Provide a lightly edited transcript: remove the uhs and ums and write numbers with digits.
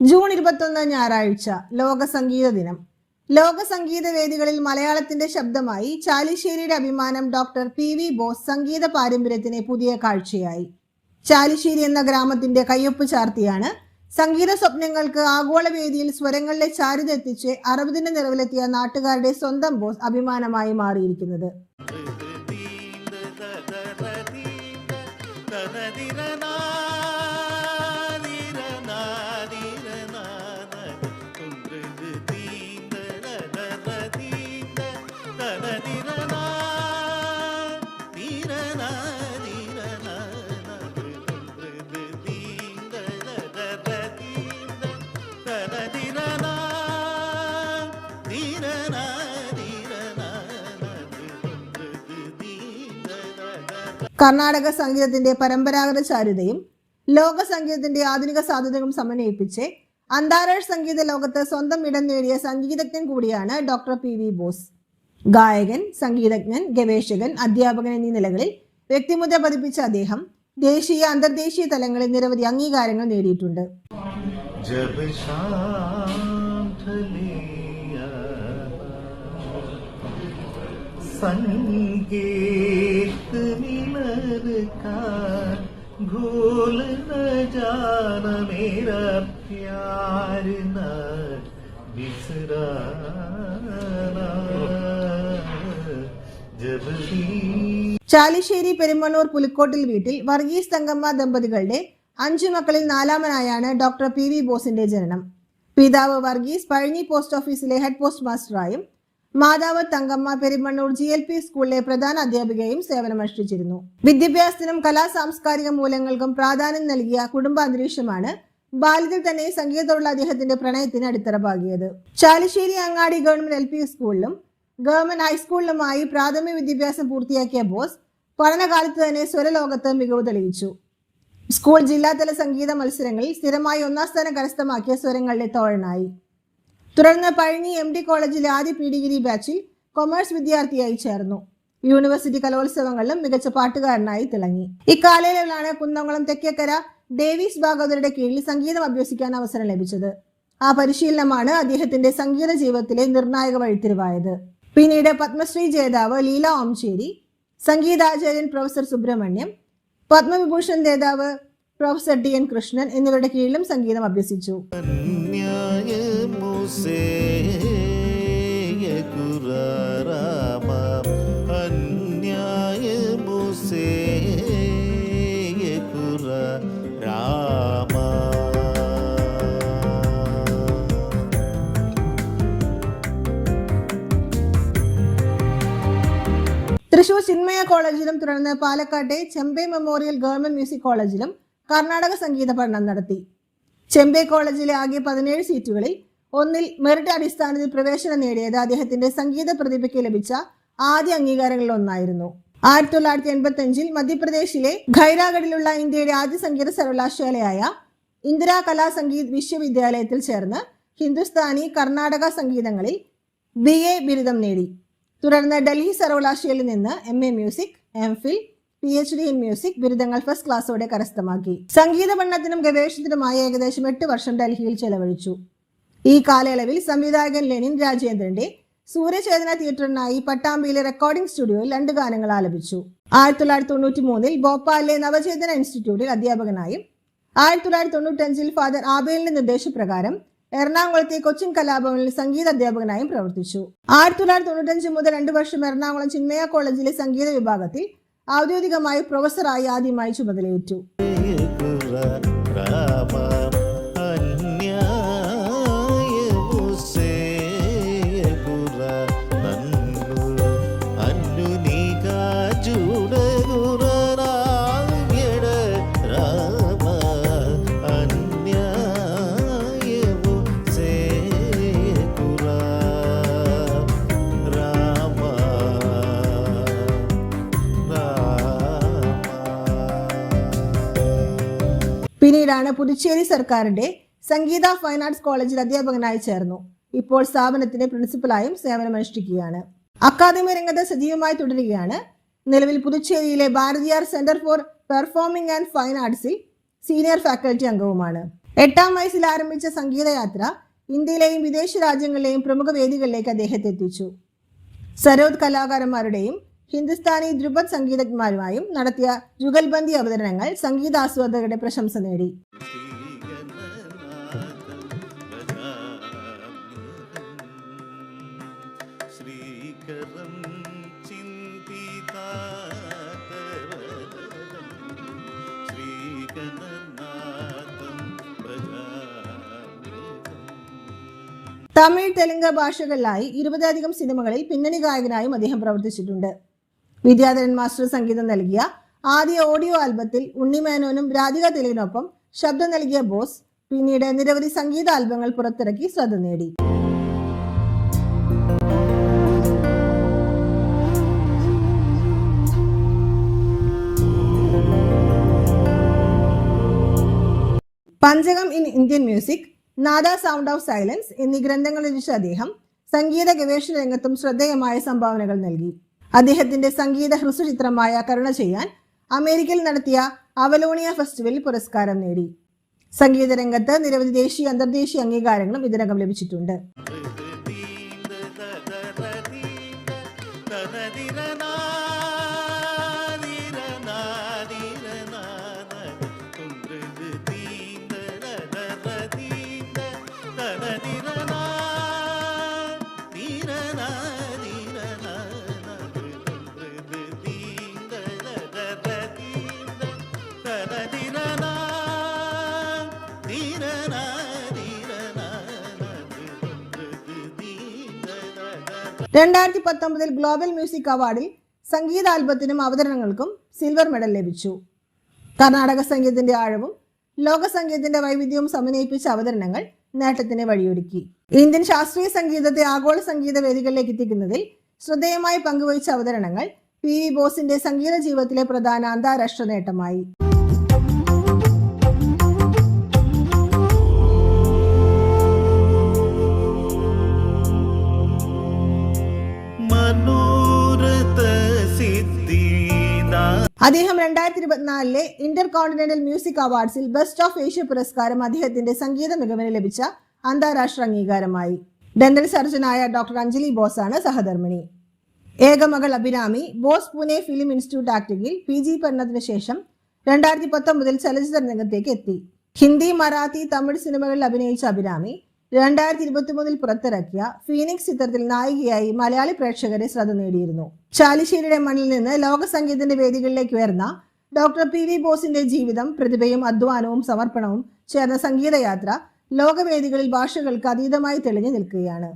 June 21 ഞായറാഴ്ച ലോക സംഗീത ദിനം. ലോക സംഗീത വേദികളിൽ മലയാളത്തിന്റെ ശബ്ദമായി ചാലിശ്ശേരിയുടെ അഭിമാനം ഡോക്ടർ പി.വി. ബോസ് സംഗീത പാരമ്പര്യത്തിന് പുതിയ കാഴ്ചയായി. ചാലിശ്ശേരി എന്ന ഗ്രാമത്തിന്റെ കയ്യൊപ്പ് ചാർത്തിയാണ് സംഗീത സ്വപ്നങ്ങൾക്ക് ആഗോള വേദിയിൽ സ്വരങ്ങളിലെ ചാരുത എത്തിച്ച് 60ന്റെ നിറവിലെത്തിയ നാട്ടുകാരുടെ സ്വന്തം ബോസ് അഭിമാനമായി മാറിയിരിക്കുന്നത്. കർണാടക സംഗീതത്തിന്റെ പരമ്പരാഗത ചാരുതയും ലോക സംഗീതത്തിന്റെ ആധുനിക സാധ്യതകളും സമന്വയിപ്പിച്ച് അന്താരാഷ്ട്ര സംഗീത ലോകത്ത് സ്വന്തം ഇടം നേടിയ സംഗീതജ്ഞൻ കൂടിയാണ് ഡോക്ടർ പി.വി. ബോസ്. ഗായകൻ, സംഗീതജ്ഞൻ, ഗവേഷകൻ, അധ്യാപകൻ എന്നീ നിലകളിൽ വ്യക്തിമുദ്ര പതിപ്പിച്ച അദ്ദേഹം ദേശീയ അന്തർദേശീയ തലങ്ങളിൽ നിരവധി അംഗീകാരങ്ങൾ നേടിയിട്ടുണ്ട്. संगीत मिलन का भूल न जाना मेरा प्यार न बिसराना जब भी. ചാലിശ്ശേരി പെരുമണ്ണൂർ പുലിക്കോട്ടിൽ വീട്ടിൽ വർഗീസ് തങ്കമ്മ ദമ്പതികളുടെ 5 മക്കളിൽ 4ാമനായാണ് ഡോക്ടർ പി.വി. ബോസിന്റെ ജനനം. പിതാവ് വർഗീസ് പഴഞ്ഞി പോസ്റ്റ് ഓഫീസിലെ ഹെഡ് പോസ്റ്റ് മാസ്റ്ററായും മാതാവ് തങ്കമ്മ പെരുമണ്ണൂർ GLP സ്കൂളിലെ പ്രധാന അധ്യാപികയും സേവനമനുഷ്ഠിച്ചിരുന്നു. വിദ്യാഭ്യാസത്തിനും കലാ സാംസ്കാരിക മൂല്യങ്ങൾക്കും പ്രാധാന്യം നൽകിയ കുടുംബ അന്തരീക്ഷമാണ് ബാല്യത്തിൽ തന്നെ സംഗീതത്തോടുള്ള അദ്ദേഹത്തിന്റെ പ്രണയത്തിന് അടിത്തറ പാകിയത്. ചാലിശ്ശേരി അങ്ങാടി ഗവൺമെന്റ് LP സ്കൂളിലും ഗവൺമെന്റ് ഹൈസ്കൂളിലുമായി പ്രാഥമിക വിദ്യാഭ്യാസം പൂർത്തിയാക്കിയ ബോസ് പഠനകാലത്ത് തന്നെ സ്വരലോകത്ത് മികവ് തെളിയിച്ചു. സ്കൂൾ ജില്ലാതല സംഗീത മത്സരങ്ങളിൽ സ്ഥിരമായി 1ാം സ്ഥാനം കരസ്ഥമാക്കിയ സ്വരങ്ങളുടെ തോഴനായി. തുടർന്ന് പഴഞ്ഞി MD കോളേജിലെ ആദ്യ ഡിഗ്രി ബാച്ചിൽ കൊമേഴ്സ് വിദ്യാർത്ഥിയായി ചേർന്നു. യൂണിവേഴ്സിറ്റി കലോത്സവങ്ങളിലും മികച്ച പാട്ടുകാരനായി തിളങ്ങി. ഇക്കാലയളവിലാണ് കുന്നംകുളം തെക്കേക്കര ഡേവിസ് ഭാഗവതരുടെ കീഴിൽ സംഗീതം അഭ്യസിക്കാൻ അവസരം ലഭിച്ചത്. ആ പരിശീലനമാണ് അദ്ദേഹത്തിന്റെ സംഗീത ജീവിതത്തിലെ നിർണായക വഴിത്തിരിവായത്. പിന്നീട് പത്മശ്രീ ജേതാവ് ലീല ഓംചേരി, സംഗീതാചാര്യൻ പ്രൊഫസർ സുബ്രഹ്മണ്യം, പത്മവിഭൂഷൺ ജേതാവ് പ്രൊഫസർ DN കൃഷ്ണൻ എന്നിവരുടെ കീഴിലും സംഗീതം അഭ്യസിച്ചു. തൃശൂർ ചിന്മയ കോളേജിലും തുടർന്ന് പാലക്കാട്ടെ ചെമ്പൈ മെമ്മോറിയൽ ഗവൺമെന്റ് മ്യൂസിക് കോളേജിലും കർണാടക സംഗീത പഠനം നടത്തി. ചെമ്പൈ കോളേജിലെ ആകെ 17 സീറ്റുകളിൽ 1ൽ മെറിറ്റ് അടിസ്ഥാനത്തിൽ പ്രവേശനം നേടിയത് അദ്ദേഹത്തിന്റെ സംഗീത പ്രതിഭയ്ക്ക് ലഭിച്ച ആദ്യ അംഗീകാരങ്ങളിൽ ഒന്നായിരുന്നു. 1985 മധ്യപ്രദേശിലെ ഖൈരാഗഡിലുള്ള ഇന്ത്യയുടെ ആദ്യ സംഗീത സർവകലാശാലയായ ഇന്ദിരാ കലാ സംഗീത് വിശ്വവിദ്യാലയത്തിൽ ചേർന്ന് ഹിന്ദുസ്ഥാനി, കർണാടക സംഗീതങ്ങളിൽ BA ബിരുദം നേടി. തുടർന്ന് ഡൽഹി സർവകലാശാലയിൽ നിന്ന് MA music, MPhil, PhD in music ബിരുദങ്ങൾ ഫസ്റ്റ് ക്ലാസ്സോടെ കരസ്ഥമാക്കി. സംഗീത പഠനത്തിനും ഗവേഷണത്തിനുമായി ഏകദേശം 8 വർഷം ഡൽഹിയിൽ ചെലവഴിച്ചു. ഈ കാലയളവിൽ സംവിധായകൻ ലെനിൻ രാജേന്ദ്രന്റെ സൂര്യചേതന തിയേറ്ററിനായി പട്ടാമ്പിയിലെ റെക്കോർഡിംഗ് സ്റ്റുഡിയോയിൽ 2 ഗാനങ്ങൾ ആലപിച്ചു. 1993 ഭോപ്പാലിലെ നവചേതന ഇൻസ്റ്റിറ്റ്യൂട്ടിൽ അധ്യാപകനായും 1995 ഫാദർ ആബേലിന്റെ നിർദ്ദേശപ്രകാരം എറണാകുളത്തെ കൊച്ചിൻ കലാഭവനിൽ സംഗീത അധ്യാപകനായും പ്രവർത്തിച്ചു. 1995 മുതൽ 2 വർഷം എറണാകുളം ചിന്മയ കോളേജിലെ സംഗീത വിഭാഗത്തിൽ ഔദ്യോഗികമായി പ്രൊഫസറായി ആദ്യമായി ചുമതലയേറ്റു. പിന്നീടാണ് പുതുച്ചേരി സർക്കാരിന്റെ സംഗീത ഫൈൻ ആർട്സ് കോളേജിൽ അധ്യാപകനായി ചേർന്നു. ഇപ്പോൾ സ്ഥാപനത്തിന്റെ പ്രിൻസിപ്പലായും സേവനമനുഷ്ഠിക്കുകയാണ്. അക്കാദമി രംഗത്ത് സജീവമായി തുടരുകയാണ്. നിലവിൽ പുതുച്ചേരിയിലെ Bharathiyar centre for performing and fine ആർട്സിൽ സീനിയർ ഫാക്കൽറ്റി അംഗവുമാണ്. 8-ാം വയസ്സിൽ ആരംഭിച്ച സംഗീതയാത്ര ഇന്ത്യയിലെയും വിദേശ രാജ്യങ്ങളിലെയും പ്രമുഖ വേദികളിലേക്ക് അദ്ദേഹത്തെ എത്തിച്ചു. സരോദ് കലാകാരന്മാരുടെയും ഹിന്ദുസ്ഥാനി ധ്രുപദ് സംഗീതജ്ഞന്മാരുമായും നടത്തിയ ജുഗൽബന്ദി അവതരണങ്ങൾ സംഗീതാസ്വാദകരുടെ പ്രശംസ നേടി. തമിഴ്, തെലുങ്ക് ഭാഷകളിലായി 20-അധികം സിനിമകളിൽ പിന്നണി ഗായകനായും അദ്ദേഹം പ്രവർത്തിച്ചിട്ടുണ്ട്. വിദ്യാധരൻ മാസ്റ്റർ സംഗീതം നൽകിയ ആദ്യ ഓഡിയോ ആൽബത്തിൽ ഉണ്ണിമേനോനും രാധിക തിലകിനൊപ്പം ശബ്ദം നൽകിയ ബോസ് പിന്നീട് നിരവധി സംഗീത ആൽബങ്ങൾ പുറത്തിറക്കി ശ്രദ്ധ നേടി. പഞ്ചകം ഇൻ ഇന്ത്യൻ മ്യൂസിക്, നാദ സൗണ്ട് ഓഫ് സൈലൻസ് എന്നീ ഗ്രന്ഥങ്ങൾ രചിച്ച അദ്ദേഹം സംഗീത ഗവേഷണ രംഗത്തും ശ്രദ്ധേയമായ സംഭാവനകൾ നൽകി. അദ്ദേഹത്തിന്റെ സംഗീത ഹ്രസ്വചിത്രമായ കരുണ ചെയ്യാൻ അമേരിക്കയിൽ നടത്തിയ അവലോണിയ ഫെസ്റ്റിവലിൽ പുരസ്കാരം നേടി. സംഗീത രംഗത്ത് നിരവധി ദേശീയ അന്തർദേശീയ അംഗീകാരങ്ങളും ഇതിനകം ലഭിച്ചിട്ടുണ്ട്. ൽ ഗ്ലോബൽ മ്യൂസിക് അവാർഡിൽ സംഗീത ആൽബത്തിനും അവതരണങ്ങൾക്കും സിൽവർ മെഡൽ ലഭിച്ചു. കർണാടക സംഗീതത്തിന്റെ ആഴവും ലോക സംഗീതത്തിന്റെ വൈവിധ്യവും സമന്വയിപ്പിച്ച അവതരണങ്ങൾ നേട്ടത്തിന് വഴിയൊരുക്കി. ഇന്ത്യൻ ശാസ്ത്രീയ സംഗീതത്തെ ആഗോള സംഗീത വേദികളിലേക്ക് എത്തിക്കുന്നതിൽ ശ്രദ്ധേയമായി പങ്കുവഹിച്ച അവതരണങ്ങൾ പി വി ബോസിന്റെ സംഗീത ജീവിതത്തിലെ പ്രധാന അന്താരാഷ്ട്ര നേട്ടമായി. അദ്ദേഹം 2024 ഇന്റർ കോണ്ടിനെന്റൽ മ്യൂസിക് അവാർഡ്സിൽ ബെസ്റ്റ് ഓഫ് ഏഷ്യ പുരസ്കാരം അദ്ദേഹത്തിന്റെ സംഗീത മികവിന് ലഭിച്ച അന്താരാഷ്ട്ര അംഗീകാരമായി. ഡെന്റൽ സർജനായ ഡോക്ടർ അഞ്ജലി ബോസാണ് സഹധർമ്മിണി. ഏകമകൾ അഭിരാമി ബോസ് പൂനെ ഫിലിം ഇൻസ്റ്റിറ്റ്യൂട്ട് ആക്ടിംഗിൽ PG പഠനത്തിന് ശേഷം 2019 ചലച്ചിത്ര രംഗത്തേക്ക് എത്തി. ഹിന്ദി, മറാത്തി, തമിഴ് സിനിമകളിൽ അഭിനയിച്ച അഭിരാമി 2023 പുറത്തിറക്കിയ ഫീനിക്സ് ചിത്രത്തിൽ നായികയായി മലയാളി പ്രേക്ഷകരെ ശ്രദ്ധ നേടിയിരുന്നു. ചാലിശ്ശേരിയുടെ മണ്ണിൽ നിന്ന് ലോക സംഗീതത്തിന്റെ വേദികളിലേക്ക് ഉയർന്ന ഡോക്ടർ PV ബോസിന്റെ ജീവിതം, പ്രതിഭയും അധ്വാനവും സമർപ്പണവും ചേർന്ന സംഗീതയാത്ര ലോകവേദികളിൽ ഭാഷകൾക്ക് അതീതമായി തെളിഞ്ഞു നിൽക്കുകയാണ്.